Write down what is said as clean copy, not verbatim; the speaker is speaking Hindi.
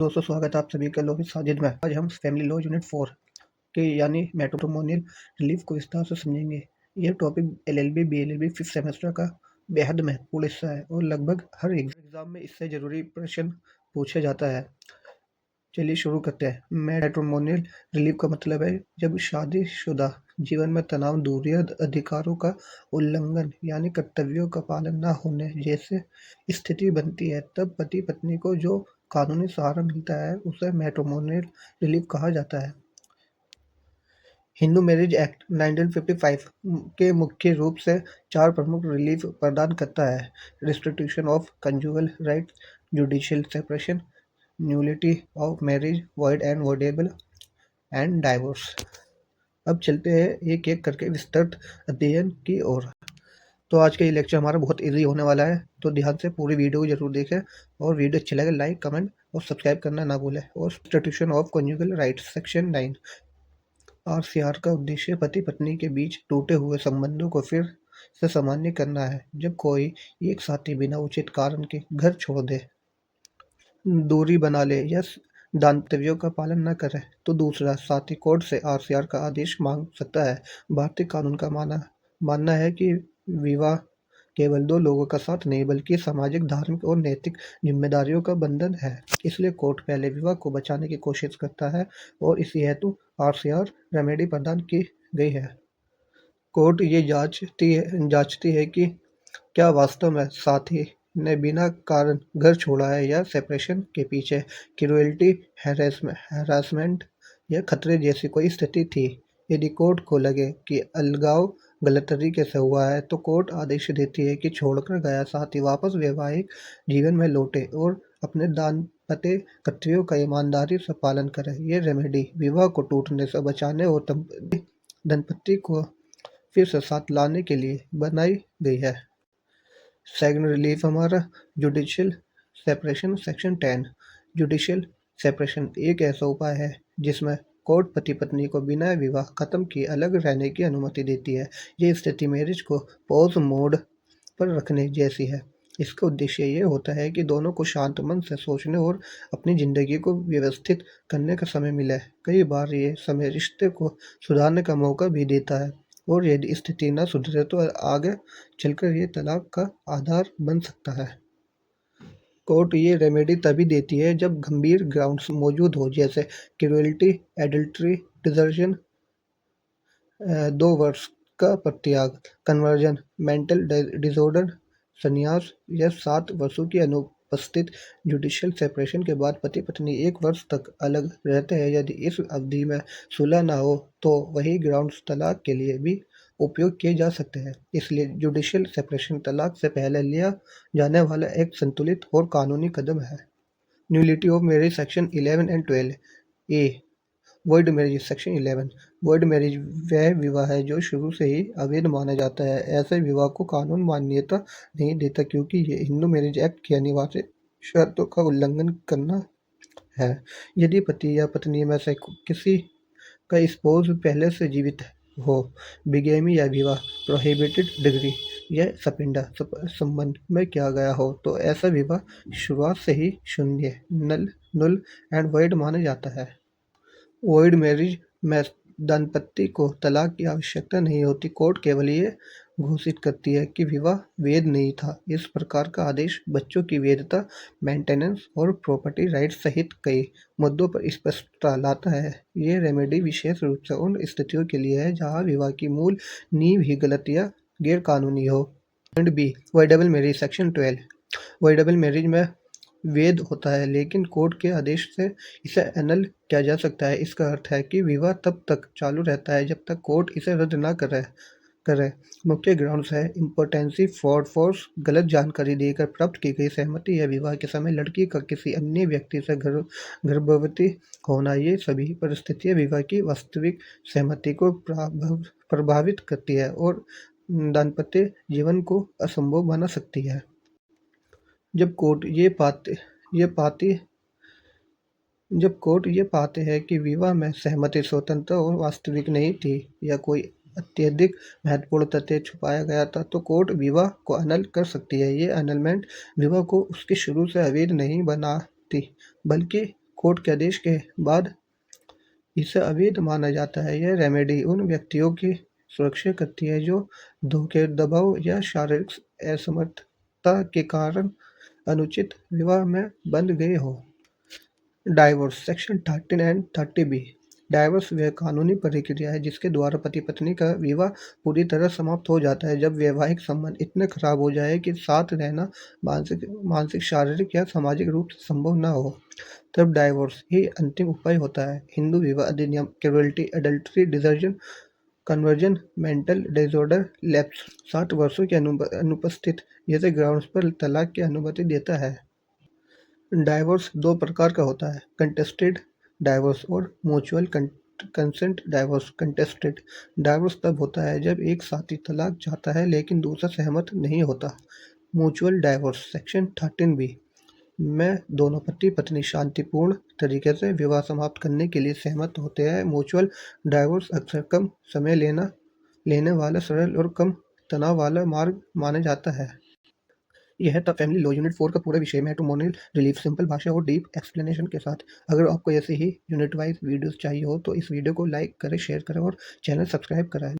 दोस्तों, स्वागत है आप सभी का लॉ साजिद में। आज हम फैमिली लॉ यूनिट 4 के यानी मैट्रिमोनियल रिलीफ को विस्तार से समझेंगे। यह topic LLB BLLB fifth semester का बेहद महत्वपूर्ण हिस्सा है और लगभग हर एग्जाम में इससे जरूरी प्रश्न पूछा जाता है। चलिए शुरू करते हैं। मैट्रिमोनियल रिलीफ का मतलब है जब शादीशुदा जीवन में तनाव, दूरी, अधिकारों का उल्लंघन यानी कर्तव्यों का पालन न होने जैसे स्थिति बनती है, तब पति पत्नी को जो कानूनी सहारा मिलता है उसे मैट्रिमोनियल रिलीफ कहा जाता है। हिंदू मैरिज एक्ट 1955 के मुख्य रूप से 4 प्रमुख रिलीफ प्रदान करता है: restriction of conjugal rights, judicial separation, nullity of marriage, void and voidable and divorce. अब चलते हैं एक एक करके विस्तृत अध्ययन की ओर। तो आज का ये लेक्चर हमारा बहुत इजी होने वाला है, तो ध्यान से पूरी वीडियो जरूर देखें और वीडियो अच्छी लगे लाइक, कमेंट और सब्सक्राइब करना ना भूलें। और restriction of conjugal rights section 9 RCR का उद्देश्य पति पत्नी के बीच टूटे हुए संबंधों को फिर से सामान्य करना है। जब कोई एक साथी बिना उचित कारण के घर छोड़ दे, दूरी बना ले या दाम्पत्य का पालन न करे, तो दूसरा साथी कोर्ट से आरसीआर का आदेश मांग सकता है। भारतीय कानून का मानना है कि विवाह केवल 2 लोगों का साथ नहीं बल्कि सामाजिक, धार्मिक और नैतिक जिम्मेदारियों का बंधन है। इसलिए कोर्ट पहले विवाह को बचाने की कोशिश करता है और इसी हेतु आरसीआर रेमेडी प्रदान की गई है। कोर्ट ये जांचती है कि क्या वास्तव में साथी ने बिना कारण घर छोड़ा है या सेपरेशन के पीछे क्रूएल्टी, हैरेसमेंट या खतरे जैसी कोई स्थिति थी। यदि कोर्ट को लगे कि अलगाव गलत तरीके से हुआ है, तो कोर्ट आदेश देती है कि छोड़कर गया साथी वापस वैवाहिक जीवन में लौटे और अपने दाम्पत्य कर्तव्यों का ईमानदारी से पालन करे। ये रेमेडी विवाह को टूटने से बचाने और दंपति को फिर से साथ लाने के लिए बनाई गई है। सेकंड रिलीफ हमारा judicial separation section 10। Judicial separation एक ऐसा उपाय है जिसमें कोर्ट पति पत्नी को बिना विवाह खत्म किए अलग रहने की अनुमति देती है। ये स्थिति मैरिज को पॉज मोड पर रखने जैसी है। इसका उद्देश्य ये होता है कि दोनों को शांत मन से सोचने और अपनी जिंदगी को व्यवस्थित करने का समय मिले। कई बार ये समय रिश्ते को सुधारने का मौका भी देता है और यदि स्थिति न सुधरे तो आगे चलकर ये तलाक का आधार बन सकता है। कोर्ट ये रेमेडी तभी देती है जब गंभीर ग्राउंड्स मौजूद हो, जैसे क्रूएल्टी, एडल्ट्री, डिजर्शन, 2 वर्ष का परित्याग, कन्वर्जन, मेंटल डिसऑर्डर, संन्यास या 7 वर्षों की अनुपस्थिति। जुडिशियल सेपरेशन के बाद पति पत्नी 1 वर्ष तक अलग रहते हैं। यदि इस अवधि में सुलह न हो तो वही ग्राउंड्स तलाक के लिए भी उपयोग किए जा सकते हैं। इसलिए जुडिशियल सेपरेशन तलाक से पहले लिया जाने वाला एक संतुलित और कानूनी कदम है। Nullity of marriage section 11 and 12 A. Void marriage section 11। Void marriage वह विवाह है जो शुरू से ही अवैध माना जाता है। ऐसे विवाह को कानून मान्यता नहीं देता क्योंकि ये हिंदू मैरिज एक्ट की अनिवार्य शर्तों का उल्लंघन करना है। यदि पति या पत्नी में से किसी का स्पोज पहले से जीवित हो, बिगेमी या विवाह प्रोहिबिटेड डिग्री या सपिंडा संबंध में किया गया हो, तो ऐसा विवाह शुरुआत से ही शून्य, नुल एंड वॉइड माना जाता है। वॉइड मैरिज में दंपति को तलाक की आवश्यकता नहीं होती। कोर्ट केवल ये घोषित करती है कि विवाह वैध नहीं था। इस प्रकार का आदेश बच्चों की वैधता, मेंटेनेंस और प्रॉपर्टी राइट्स सहित कई मुद्दों पर स्पष्टता लाता है। ये रेमेडी विशेष रूप से उन स्थितियों के लिए है जहां विवाह की मूल नींव ही गलत या गैर कानूनी हो। Point B, voidable marriage section 12। Voidable marriage में वैध होता है लेकिन कोर्ट के आदेश से इसे एनल किया जा सकता है। इसका अर्थ है कि विवाह तब तक चालू रहता है जब तक कोर्ट इसे रद्द न करे। मुख्य ग्राउंड्स है इम्पोर्टेंसी, फ्रॉड, फोर्स, गलत जानकारी देकर प्राप्त की गई सहमति या विवाह के समय लड़की का किसी अन्य व्यक्ति से गर्भवती होना। ये सभी परिस्थितियां विवाह की वास्तविक सहमति को प्रभावित करती है और दाम्पत्य जीवन को असंभव बना सकती है। जब कोर्ट ये पाते हैं कि विवाह में सहमति स्वतंत्र और वास्तविक नहीं थी या कोई अत्यधिक महत्वपूर्ण तथ्य छुपाया गया था, तो कोर्ट विवाह को अनल कर सकती है। ये अनलमेंट विवाह को उसके शुरू से अवैध नहीं बनाती बल्कि कोर्ट के आदेश के बाद इसे अवैध माना जाता है। यह रेमेडी उन व्यक्तियों की सुरक्षा करती है जो धोखे, दबाव या शारीरिक असमर्थता के कारण अनुचित विवाह में बंध गए हों। Divorce section 13 and 30 B. Divorce वह कानूनी प्रक्रिया है जिसके द्वारा पति-पत्नी का विवाह पूरी तरह समाप्त हो जाता है जब वैवाहिक संबंध इतने खराब हो जाए कि साथ रहना मानसिक, शारीरिक या सामाजिक रूप से संभव न हो, तब डाइवोर्स ही अंतिम उपाय होता है। हिंदू विवाह अधिनियम cruelty, adultery, desertion, conversion, mental disorder, lapse 60 वर्षों की अनुपस्थित जैसे ग्राउंड्स पर तलाक की अनुमति देता है। डाइवोर्स दो प्रकार का होता है, कंटेस्टेड डाइवोर्स और mutual consent divorce. Contested divorce तब होता है जब एक साथी तलाक चाहता है लेकिन दूसरा सहमत नहीं होता। म्यूचुअल डाइवोर्स सेक्शन 13 बी में दोनों पति पत्नी शांतिपूर्ण तरीके से विवाह समाप्त करने के लिए सहमत होते हैं। म्यूचुअल डाइवोर्स अक्सर कम समय लेने वाला, सरल और कम तनाव वाला मार्ग माना जाता है। यह था फैमिली लॉ यूनिट 4 का पूरा विषय मैट्रिमोनियल रिलीफ, सिंपल भाषा और डीप एक्सप्लेनेशन के साथ। अगर आपको ऐसे ही यूनिट वाइज वीडियोस चाहिए हो तो इस वीडियो को लाइक करें, शेयर करें और चैनल सब्सक्राइब कराएं।